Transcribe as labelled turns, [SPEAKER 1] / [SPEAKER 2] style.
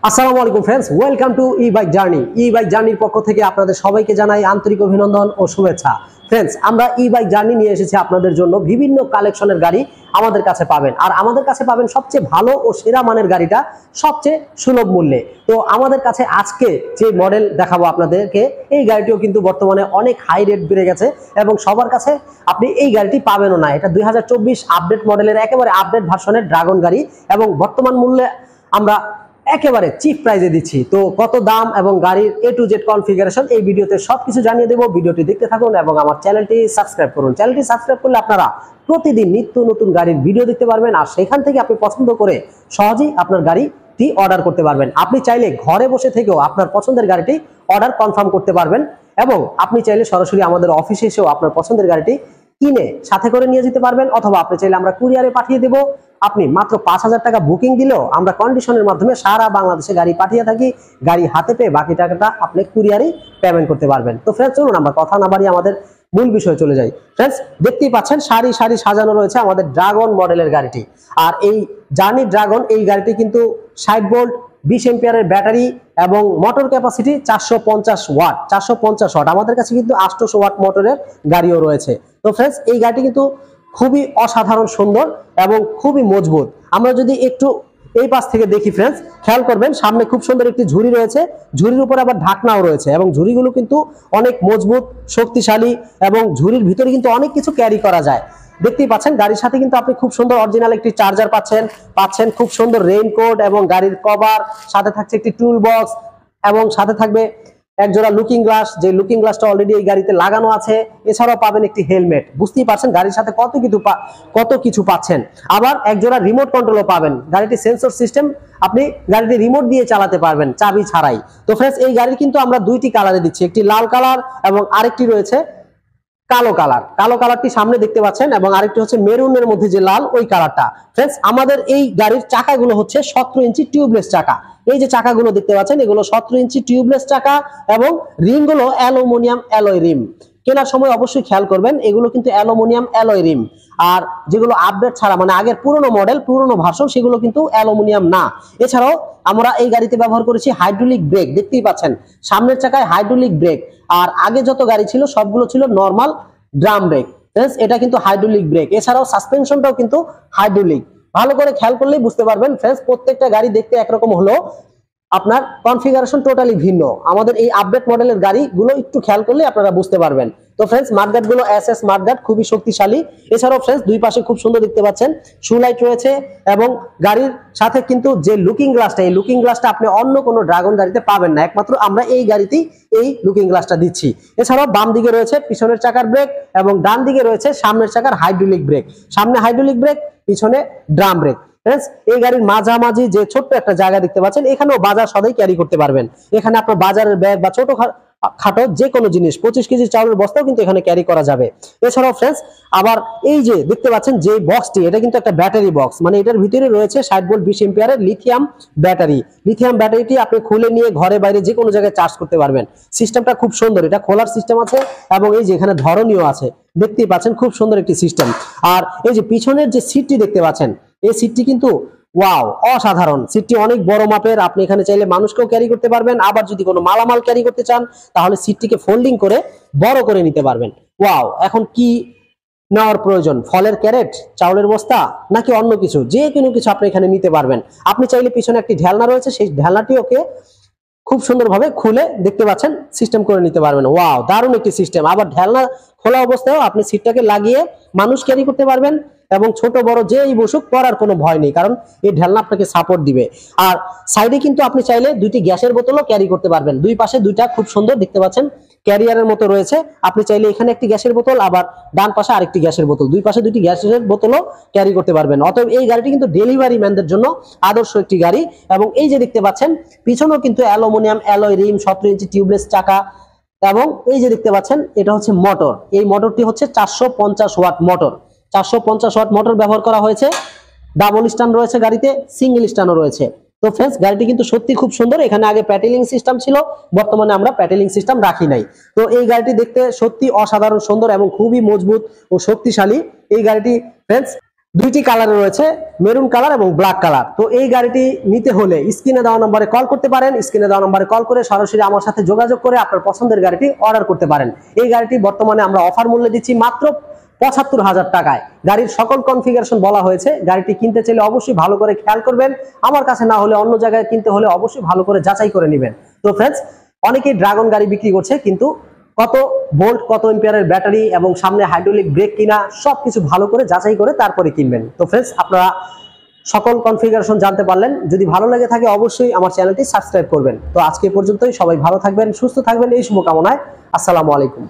[SPEAKER 1] আসসালামু আলাইকুম friends, welcome to E bike journey. E bike জার্নির পক্ষ থেকে আপনাদের সবাইকে জানাই আন্তরিক অভিনন্দন ও শুভেচ্ছা। ফ্রেন্ডস, আমরা ই বাইক জার্নি নিয়ে এসেছি আপনাদের জন্য। বিভিন্ন কালেকশনের গাড়ি আমাদের কাছে পাবেন, আর আমাদের কাছে পাবেন সবচেয়ে ভালো ও সেরা মানের গাড়িটা সবচেয়ে সুলভ মূল্যে। তো আমাদের কাছে আজকে যে মডেল দেখাবো আপনাদেরকে, এই গাড়িটিও কিন্তু বর্তমানে অনেক হাই রেট বেড়ে গেছে এবং সবার কাছে আপনি এই গাড়িটি পাবেনও না। এটা 2024 আপডেট মডেলের একেবারে আপডেট ভার্সনের ড্রাগন গাড়ি এবং বর্তমান মূল্যে আমরা একেবারে চিপ প্রাইজে দিচ্ছি। তো কত দাম এবং গাড়ির এ টু জেড কনফিগারেশন এই ভিডিওতে সবকিছু জানিয়ে দেবো। ভিডিওটি দেখতে থাকুন এবং আমার চ্যানেলটি সাবস্ক্রাইব করুন। চ্যানেলটি সাবস্ক্রাইব করলে আপনারা প্রতিদিন নিত্য নতুন গাড়ির ভিডিও দেখতে পারবেন, আর সেখান থেকে আপনি পছন্দ করে সহজেই আপনার গাড়িটি অর্ডার করতে পারবেন। আপনি চাইলে ঘরে বসে থেকেও আপনার পছন্দের গাড়িটি অর্ডার কনফার্ম করতে পারবেন এবং আপনি চাইলে সরাসরি আমাদের অফিসে এসেও আপনার পছন্দের গাড়িটি কিনে সাথে করে নিয়ে যেতে পারবেন, অথবা আপনি চাইলে আমরা কুরিয়ারে পাঠিয়ে দেবো। আপনি মাত্র 5,000 টাকা বুকিং দিলেও আমরা কন্ডিশনের মাধ্যমে সারা বাংলাদেশে গাড়ি পাঠিয়ে থাকি। গাড়ি হাতে পেয়ে বাকি টাকাটা আপনি কুরিয়ারেই পেমেন্ট করতে পারবেন। তো ফ্রেন্ডস, চলুন আমরা কথা না বাড়িয়ে আমাদের মূল বিষয়ে চলে যাই। ফ্রেন্ডস, দেখতেই পাচ্ছেন সারি সারি সাজানো রয়েছে আমাদের ড্রাগন মডেলের গাড়িটি। আর এই জার্নি ড্রাগন এই গাড়িটি কিন্তু 60 ভোল্ট 20 এম্পিয়ারের ব্যাটারি এবং মোটর ক্যাপাসিটি 450 ওয়াট। 450 ওয়াট। আমাদের কাছে কিন্তু 800 ওয়াট মোটরের গাড়িও রয়েছে। তো ফ্রেন্ডস, এই গাড়িটি কিন্তু খুবই অসাধারণ সুন্দর এবং খুবই মজবুত। আমরা যদি একটু এই পাশ থেকে দেখি ফ্রেন্ডস, খেয়াল করবেন সামনে খুব সুন্দর একটি ঝুড়ি রয়েছে। ঝুড়ির উপরে আবার ঢাকনাও রয়েছে এবং ঝুড়িগুলো কিন্তু অনেক মজবুত, শক্তিশালী এবং ঝুড়ির ভিতরে কিন্তু অনেক কিছু ক্যারি করা যায়। দেখতেই পাচ্ছেন গাড়ির সাথে কিন্তু আপনি খুব সুন্দর অরিজিনাল একটি চার্জার পাচ্ছেন খুব সুন্দর রেইনকোট এবং গাড়ির কভার, সাথে থাকছে একটি টুল বক্স এবং সাথে থাকবে একজোড়া লুকিং গ্লাস, যে লুকিং গ্লাসটা অলরেডি এই গাড়িতে লাগানো আছে। এছাড়াও পাবেন একটি হেলমেট। বুঝতেই পারছেন গাড়ির সাথে কত কিছু পাচ্ছেন। আবার একজোড়া রিমোট কন্ট্রোলও পাবেন। গাড়িটি সেন্সর সিস্টেম, আপনি গাড়িটি রিমোট দিয়ে চালাতে পারবেন চাবি ছাড়াই। তো ফ্রেন্ডস, এই গাড়ি কিন্তু আমরা দুইটি কালারে দিচ্ছি, একটি লাল কালার এবং আরেকটি রয়েছে কালো কালার। কালো কালারটি সামনে দেখতে পাচ্ছেন এবং আরেকটি হচ্ছে মেরুনের মধ্যে যে লাল, ওই কালারটা। ফ্রেন্ডস, আমাদের এই গাড়ির চাকাগুলো হচ্ছে 17 ইঞ্চি টিউবলেস চাকা। এই যে চাকাগুলো দেখতে পাচ্ছেন, এগুলো 17 ইঞ্চি টিউবলেস চাকা এবং রিমগুলো অ্যালুমিনিয়াম অ্যালয় রিম। কেনার সময় অবশ্যই খেয়াল করবেন, এগুলো কিন্তু অ্যালুমিনিয়াম অ্যালয় রিম। আর যেগুলো আপডেট ছাড়া, মানে আগের পুরনো মডেল পুরনো ভার্সন, সেগুলো কিন্তু অ্যালুমিনিয়াম না। এছাড়াও আমরা এই গাড়িতে ব্যবহার করেছি হাইড্রোলিক ব্রেক। দেখতেই পাচ্ছেন সামনের চাকায় হাইড্রোলিক ব্রেক, আর আগে যত গাড়ি ছিল সবগুলো ছিল নর্মাল ড্রাম ব্রেক। এটা কিন্তু হাইড্রোলিক ব্রেক। এছাড়াও সাসপেনশনটাও কিন্তু হাইড্রোলিক। ভালো করে খেয়াল করলেই বুঝতে পারবেন ফ্রেন্ডস, প্রত্যেকটা গাড়ি দেখতে একরকম হলো, আপনার কনফিগারেশন টোটালি ভিন্ন। আমাদের এই আপডেট মডেলের গাড়িগুলো একটু খেয়াল করলে আপনারা বুঝতে পারবেন। তো ফ্রেন্ডস, মাঠগার্ড গুলো এসএস মাঠগার্ড, খুবই শক্তিশালী। এছাড়াও ফ্রেন্ডস, দুই পাশে খুব সুন্দর দেখতে পাচ্ছেন শু লাইট রয়েছে এবং গাড়ির সাথে কিন্তু যে লুকিং গ্লাসটা, এই লুকিং গ্লাসটা আপনি অন্য কোনো ড্রাগন গাড়িতে পাবেন না, একমাত্র আমরা এই গাড়িতেই এই লুকিং গ্লাসটা দিচ্ছি। এছাড়াও বাম দিকে রয়েছে পিছনের চাকার ব্রেক এবং ডান দিকে রয়েছে সামনের চাকার হাইড্রোলিক ব্রেক। সামনে হাইড্রোলিক ব্রেক, পিছনে ড্রাম ব্রেক। ফ্রেন্ডস, এই গাড়ির মাঝামাঝি যে ছোট্ট একটা জায়গা দেখতে পাচ্ছেন, এখানেও বাজার সদাই ক্যারি করতে পারবেন। এখানে আপনার বাজারের ব্যাগ বা ছোট খাটো যে কোনো জিনিস, 25 কেজি চাউলের বস্তাও কিন্তু এখানে ক্যারি করা যাবে। এছাড়াও ফ্রেন্ডস, আবার এই যে দেখতে পাচ্ছেন যে বক্সটি, এটা কিন্তু একটা ব্যাটারি বক্স, মানে এটার ভিতরে রয়েছে 60 ভোল্ট 20 এম্পিয়ারের লিথিয়াম ব্যাটারি। লিথিয়াম ব্যাটারিটি আপনি খুলে নিয়ে ঘরে বাইরে যে কোনো জায়গায় চার্জ করতে পারবেন। সিস্টেমটা খুব সুন্দর, এটা খোলার সিস্টেম আছে এবং এই যে এখানে ধরনীয় আছে। দেখতেই পাচ্ছেন খুব সুন্দর একটি সিস্টেম। আর এই যে পিছনের যে সিটটি দেখতে পাচ্ছেন, এই সিটটি কিন্তু ওয়াও, অসাধারণ। সিটটি অনেক বড় মাপের। আপনি এখানে চাইলে মানুষকেও ক্যারি করতে পারবেন, আবার যদি কোনো মালামাল ক্যারি করতে চান তাহলে সিটটিকে ফোল্ডিং করে বড় করে নিতে পারবেন। ওয়াও, এখন কি নেওয়ার প্রয়োজন? ফলের ক্যারেট, চাউলের বস্তা, নাকি অন্য কিছু? যে কোনো কিছু আপনি এখানে নিতে পারবেন। আপনি চাইলে পিছনে একটি ঢেলনা রয়েছে, সেই ঢেলনাটি ওকে খুব সুন্দরভাবে খুলে দেখতে পাচ্ছেন সিস্টেম করে নিতে পারবেন। ওয়াও, দারুণ একটি সিস্টেম। আবার ঢেলনা খোলা অবস্থায়ও আপনি সিটটাকে লাগিয়ে মানুষ ক্যারি করতে পারবেন এবং ছোট বড় যেই বসুক পড়ার কোনো ভয় নেই, কারণ এই ঢেলনা আপনাকে সাপোর্ট দিবে। আর সাইডে কিন্তু আপনি চাইলে দুইটি গ্যাসের বোতলও ক্যারি করতে পারবেন। দুই পাশে দুইটা খুব সুন্দর দেখতে পাচ্ছেন ক্যারিয়ারের মতো রয়েছে। আপনি চাইলে এখানে একটি গ্যাসের বোতল, আবার ডান পাশে আরেকটি গ্যাসের বোতল, দুই পাশে দুইটি গ্যাসের বোতলও ক্যারি করতে পারবেন। অতএব এই গাড়িটি কিন্তু ডেলিভারি ম্যানদের জন্য আদর্শ একটি গাড়ি। এবং এই যে দেখতে পাচ্ছেন পিছনেও কিন্তু অ্যালুমিনিয়াম অ্যালয় রিম, 17 ইঞ্চি টিউবলেস চাকা এবং এই যে দেখতে পাচ্ছেন এটা হচ্ছে মোটর। এই মোটরটি হচ্ছে 450 ওয়াট মোটর। 450 ওয়াট মোটর ব্যবহার করা হয়েছে। ডাবল স্ট্যান্ড রয়েছে গাড়িতে, সিঙ্গেল স্ট্যান্ডও রয়েছে। তো ফ্রেন্ডস, গাড়িটি কিন্তু সত্যি খুব সুন্দর। এখানে আগে প্যাডেলিং সিস্টেম ছিল, বর্তমানে আমরা প্যাডেলিং সিস্টেম রাখি নাই। তো এই গাড়িটি দেখতে সত্যি অসাধারণ সুন্দর এবং খুবই মজবুত ও শক্তিশালী। এই গাড়িটি ফ্রেন্ডস দুইটি কালারে রয়েছে, মেরুন কালার এবং ব্ল্যাক কালার। তো এই গাড়িটি নিতে হলে স্ক্রিনে দেওয়া নম্বরে কল করতে পারেন। স্ক্রিনে দেওয়া নম্বরে কল করে সরাসরি আমার সাথে যোগাযোগ করে আপনার পছন্দের গাড়িটি অর্ডার করতে পারেন। এই গাড়িটি বর্তমানে আমরা অফার মূল্যে দিচ্ছি মাত্র ৭৫,০০০ টাকায়। গাড়ির সকল কনফিগারেশন বলা হয়েছে। গাড়িটি কিনতে চাইলে অবশ্যই ভালো করে খেয়াল করবেন। আমার কাছে না হলে অন্য জায়গায় কিনতে হলে অবশ্যই ভালো করে যাচাই করে নেবেন। তো ফ্রেন্ডস, অনেকেই ড্রাগন গাড়ি বিক্রি করছে, কিন্তু কত ভোল্ট, কত এম্পিয়ারের ব্যাটারি এবং সামনে হাইড্রোলিক ব্রেক কিনা সবকিছু ভালো করে যাচাই করে তারপরে কিনবেন। তো ফ্রেন্ডস, আপনারা সকল কনফিগারেশন জানতে পারলেন। যদি ভালো লেগে থাকে অবশ্যই আমার চ্যানেলটি সাবস্ক্রাইব করবেন। তো আজকে পর্যন্তই, সবাই ভালো থাকবেন, সুস্থ থাকবেন এই শুভকামনায়। আসসালামু আলাইকুম।